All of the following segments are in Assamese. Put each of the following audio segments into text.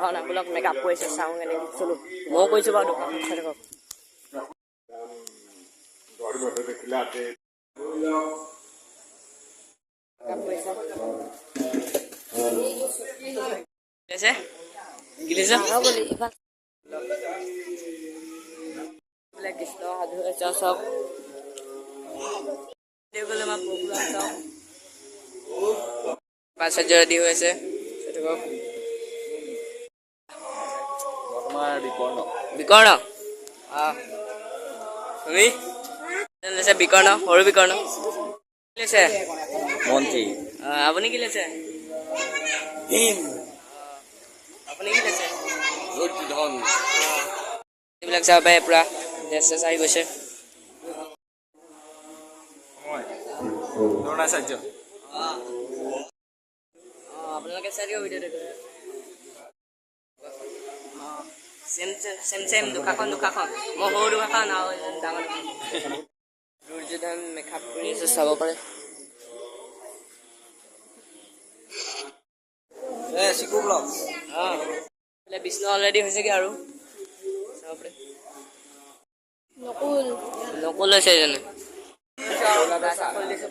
ভাওনাবিলাক মেকআপ কৰিছে চাওঁ কেনেকৈ চলো ময়ো কৰিছোঁ বাৰু দোকান চাই থাকক কৃষ্ণ সাধু চব পাঁচাৰ্য ৰেডি হৈ আছে বিকৰ্ণ তুমি বিকৰ্ণ সৰু বিকৰ্ণ কি লৈছে মন্ত্ৰী আপুনি কি লৈছে আপুনি কি লৈছে এইবিলাক চাব পাৰে পুৰা ড্ৰেছ চেছ আহি গৈছে আপোনালোকে চাই দিব ভিডিঅ'টো চেম দুখাখন মই সৰু দুখাখন আৰু ডাঙৰ দুৰ্যোধন মেকআপ কৰি আছে চাব পাৰে বিষ্ণু অলৰেডি হৈছেগে আৰু চাব পাৰে নকুল হৈছে এজনে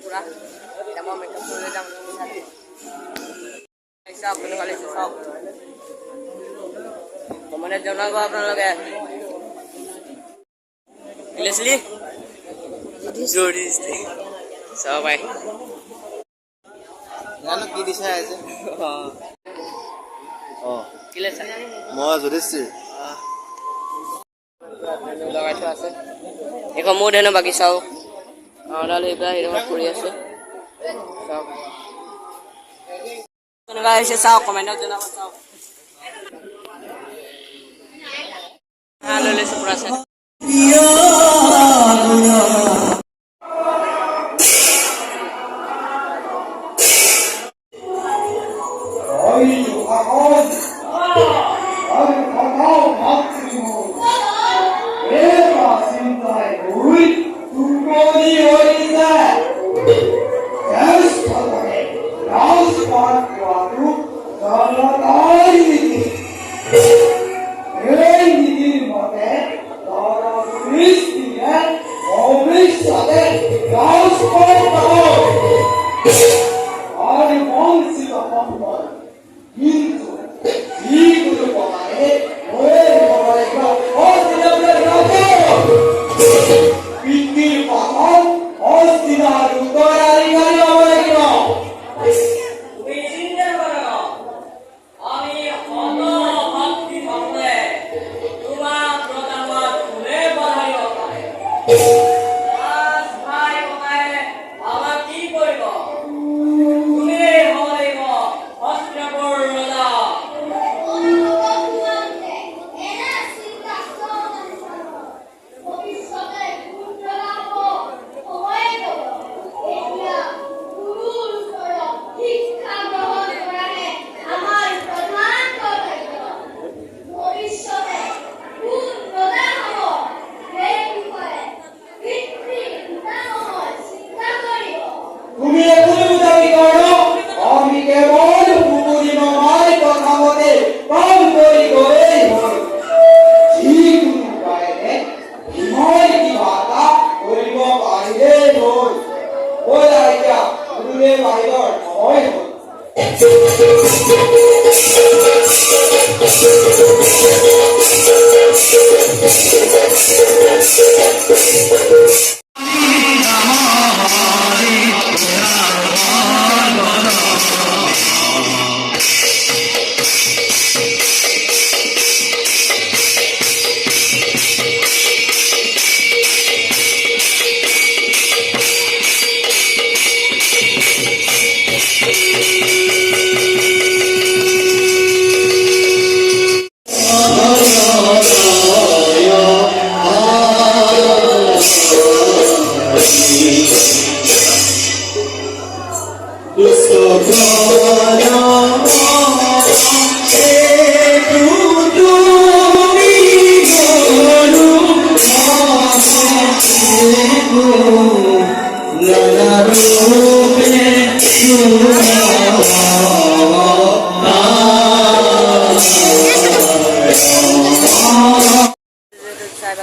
পুৰা মই মেকআপ কৰিবলৈ যাম চাওক কেনেকুৱা চাওক কমেণ্টত জনাব আপোনালোকে চাব পাৰে জানো কি দিছে কি লৈছা মই যুধিষ্ঠিৰ লগাই থোৱা আছে এখন মোৰ ধৰণৰ বাকী চাওক লৈ পেলাই সেইডোখৰ কৰি আছে চাওক কেনেকুৱা হৈছে চাওক কমেণ্টত জনাব চাওক লৈ লৈছোঁ পুৰা চাই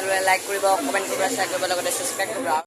ভিডিঅ'টো লাইক কৰিব, কমেণ্ট কৰিব, শ্বেয়াৰ কৰিব, লগতে ছাবস্ক্ৰাইব কৰিব।